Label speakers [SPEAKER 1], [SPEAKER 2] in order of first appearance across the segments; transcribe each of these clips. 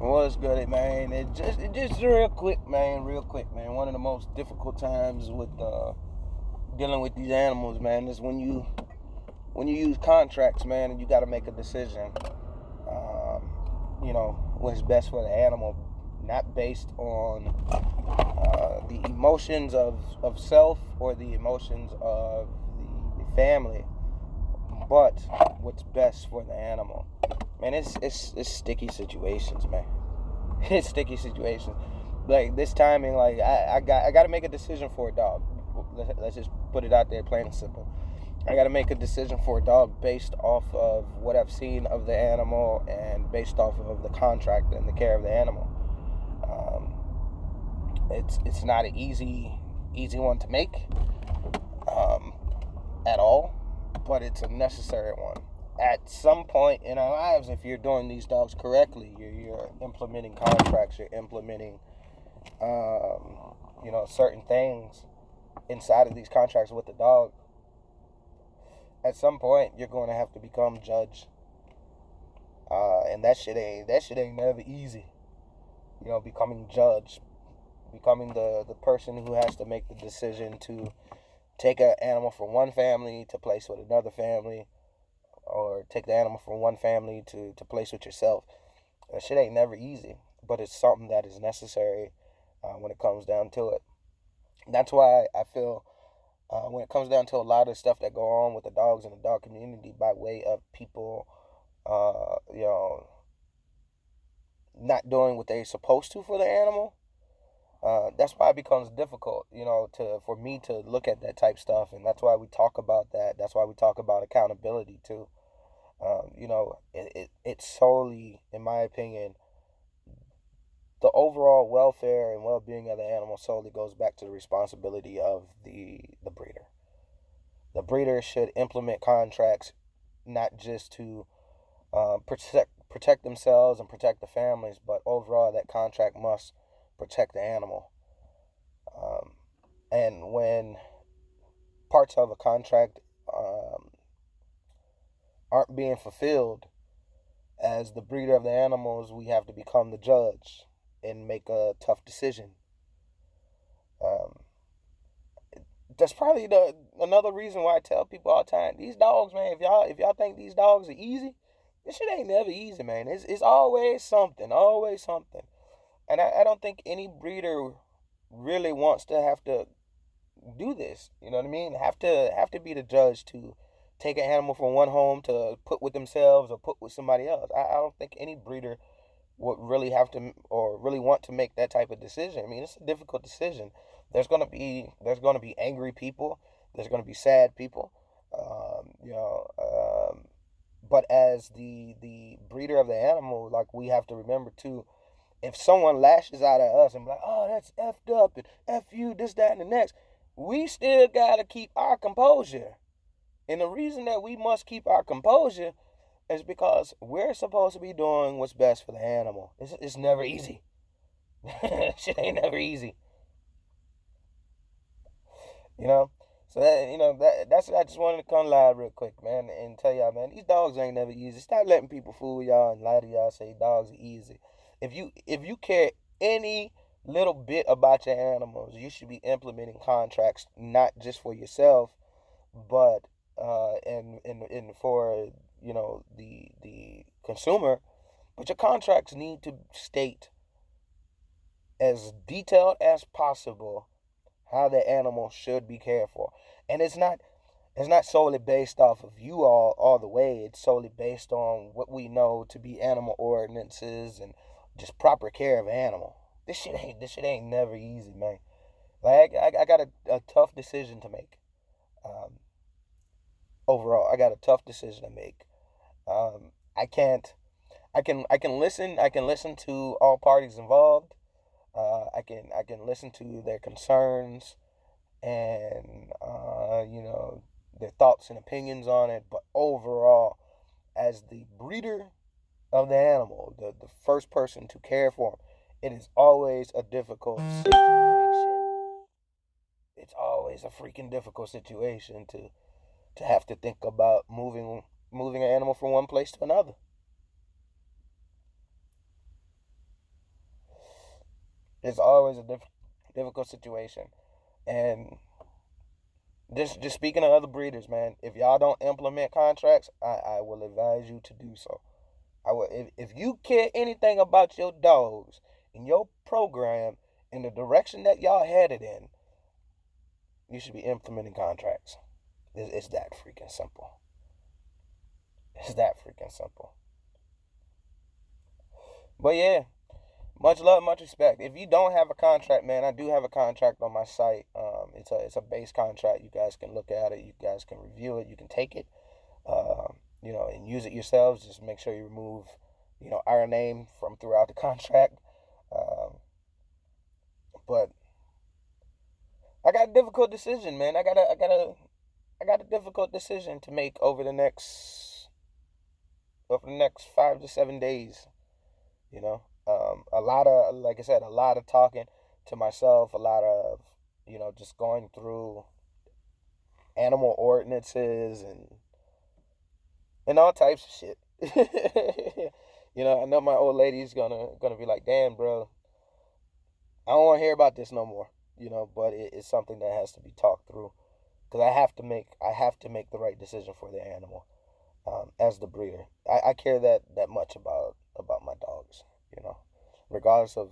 [SPEAKER 1] What's good, man? It just real quick, man. Real quick, man. One of the most difficult times with dealing with these animals, man, is when you use contracts, man, and you got to make a decision. What's best for the animal, not based on the emotions of self or the emotions of the family, but what's best for the animal. Man, it's sticky situations, man. It's sticky situations. Like this timing, like I got to make a decision for a dog. Let's just put it out there, plain and simple. I got to make a decision for a dog based off of what I've seen of the animal and based off of the contract and the care of the animal. It's not an easy one to make at all, but it's a necessary one. At some point in our lives, if you're doing these dogs correctly, you're implementing contracts, you're implementing, certain things inside of these contracts with the dog. At some point, you're going to have to become judge, and that shit ain't never easy. Becoming judge, becoming the person who has to make the decision to take an animal from one family to place with another family, or take the animal from one family to place with yourself. That shit ain't never easy, but it's something that is necessary when it comes down to it. That's why I feel when it comes down to a lot of stuff that go on with the dogs in the dog community by way of people, uh, you know, not doing what they're supposed to for the animal. That's why it becomes difficult, for me to look at that type stuff, and that's why we talk about that. That's why we talk about accountability too. It's solely, in my opinion, the overall welfare and well-being of the animal solely goes back to the responsibility of the breeder. The breeder should implement contracts not just to protect themselves and protect the families, but overall that contract must protect the animal. Um, and when parts of a contract aren't being fulfilled, as the breeder of the animals, we have to become the judge and make a tough decision. Um, that's probably another reason why I tell people all the time, these dogs, man. If y'all think these dogs are easy, this shit ain't never easy, man. It's always something, always something. And I don't think any breeder really wants to have to do this. You know what I mean? Have to be the judge to take an animal from one home to put with themselves or put with somebody else. I don't think any breeder would really have to or really want to make that type of decision. I mean, it's a difficult decision. There's gonna be angry people. There's gonna be sad people. Um, you know, um, but as the breeder of the animal, like we have to remember too, if someone lashes out at us and be like, "Oh, that's effed up," and "F you," this, that, and the next, we still gotta keep our composure. And the reason that we must keep our composure is because we're supposed to be doing what's best for the animal. It's never easy. Shit ain't never easy, you know. So that's I just wanted to come live real quick, man, and tell y'all, man, these dogs ain't never easy. Stop letting people fool y'all and lie to y'all, say dogs are easy. If you care any little bit about your animals, you should be implementing contracts not just for yourself, but and for the consumer. But your contracts need to state as detailed as possible how the animal should be cared for, and it's not solely based off of you all the way. It's solely based on what we know to be animal ordinances and just proper care of animal. This shit ain't never easy, man. Like I got a tough decision to make. Um, Overall, I got a tough decision to make. I can't. I can listen to all parties involved. I can listen to their concerns and their thoughts and opinions on it. But overall, as the breeder of the animal, the first person to care for them, it is always a difficult situation. It's always a freaking difficult situation to have to think about moving an animal from one place to another. It's always a difficult situation. And just speaking to other breeders, man, if y'all don't implement contracts, I will advise you to do so. I will, if you care anything about your dogs and your program and the direction that y'all headed in, you should be implementing contracts. It's that freaking simple. It's that freaking simple. But yeah, much love, much respect. If you don't have a contract, man, I do have a contract on my site. It's a base contract. You guys can look at it. You guys can review it. You can take it, and use it yourselves. Just make sure you remove, our name from throughout the contract. But I got a difficult decision, man. I got a difficult decision to make over the next 5 to 7 days. A lot of, like I said, a lot of talking to myself, a lot of, just going through animal ordinances and all types of shit. I know my old lady's gonna be like, damn, bro, I don't want to hear about this no more. But it's something that has to be talked through because I have to make the right decision for the animal. As the breeder, I care that much about my dogs. Regardless of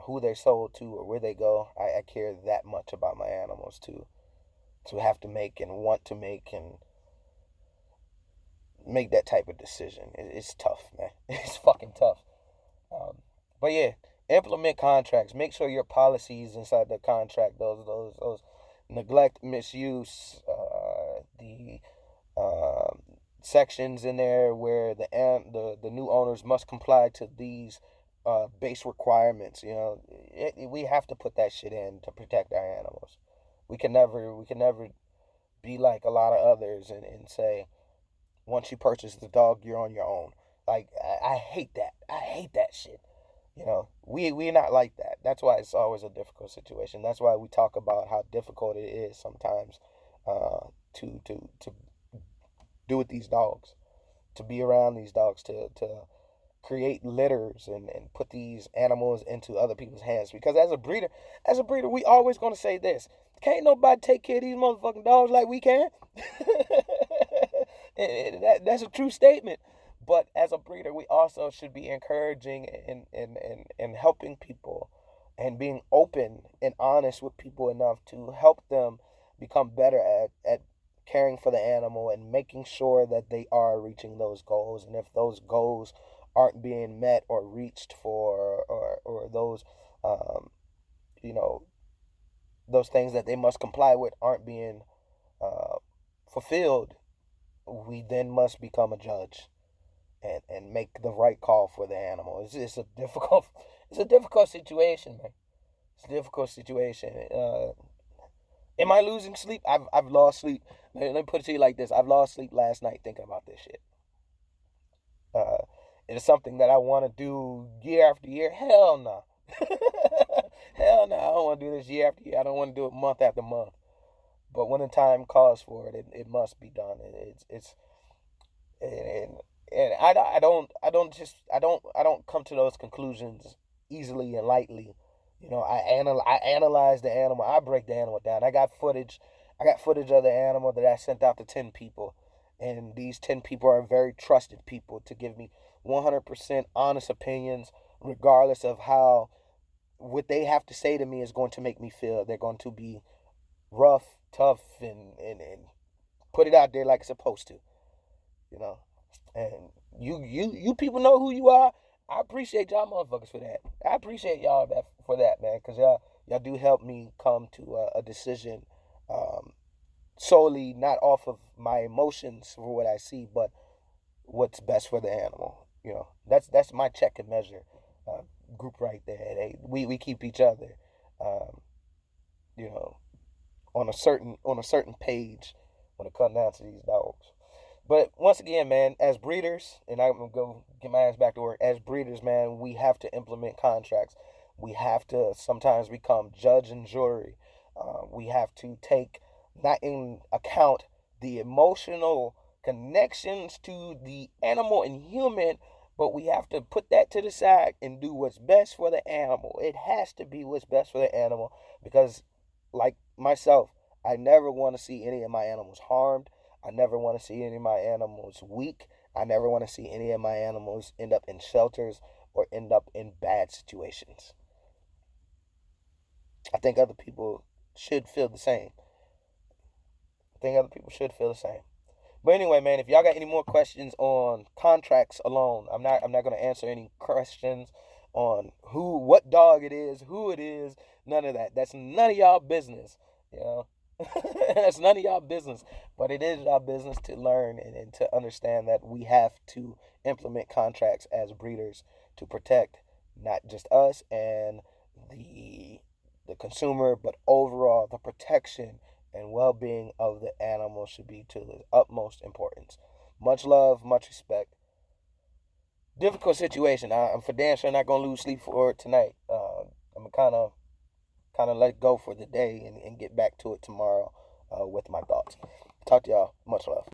[SPEAKER 1] who they're sold to or where they go, I care that much about my animals to have to make and want to make and make that type of decision. It's tough, man. It's fucking tough. But yeah, implement contracts. Make sure your policies inside the contract, those neglect, misuse, the sections in there where the new owners must comply to these base requirements. We have to put that shit in to protect our animals. We can never be like a lot of others and say once you purchase the dog, you're on your own. Like I hate that. I hate that shit. We're not like that. That's why it's always a difficult situation. That's why we talk about how difficult it is sometimes to do with these dogs, to be around these dogs, to create litters and put these animals into other people's hands. Because as a breeder, we always gonna say this: can't nobody take care of these motherfucking dogs like we can. That's a true statement. But as a breeder, we also should be encouraging and helping people and being open and honest with people enough to help them become better at caring for the animal and making sure that they are reaching those goals. And if those goals aren't being met or reached for, or those, you know, those things that they must comply with aren't being fulfilled, we then must become a judge and make the right call for the animal. It's a difficult situation, man. It's a difficult situation. Am I losing sleep? I've lost sleep. Let me put it to you like this: I've lost sleep last night thinking about this shit. Uh, it is something that I want to do year after year. Hell no. Hell no. I don't want to do this year after year. I don't want to do it month after month. But when the time calls for it, it must be done. And I don't come to those conclusions easily and lightly. I analyze the animal. I break the animal down. I got footage of the animal that I sent out to 10 people, and these 10 people are very trusted people to give me 100% honest opinions, regardless of how what they have to say to me is going to make me feel. They're going to be rough, tough, and put it out there like it's supposed to, you know. And you people know who you are. I appreciate y'all motherfuckers for that. I appreciate y'all for that, man, because y'all do help me come to a decision, solely not off of my emotions for what I see, but what's best for the animal. That's my check and measure group right there. We keep each other, um, you know, on a certain page when it comes down to these dogs. But once again, man, as breeders, and I'm gonna go get my ass back to work. As breeders, man, we have to implement contracts. We have to sometimes become judge and jury. We have to take not in account the emotional connections to the animal and human But we have to put that to the side and do what's best for the animal. It has to be what's best for the animal because, like myself, I never want to see any of my animals harmed. I never want to see any of my animals weak. I never want to see any of my animals end up in shelters or end up in bad situations. I think other people should feel the same. I think other people should feel the same. But anyway, man, if y'all got any more questions on contracts alone, I'm not gonna answer any questions on what dog it is, who it is, none of that. That's none of y'all business, you know. That's none of y'all business. But it is our business to learn and to understand that we have to implement contracts as breeders to protect not just us and the the consumer, but overall the protection and well-being of the animal should be to the utmost importance. Much love, much respect. Difficult situation. I'm for damn sure not gonna lose sleep for it tonight. I'm kind of let it go for the day and get back to it tomorrow with my thoughts. Talk to y'all. Much love.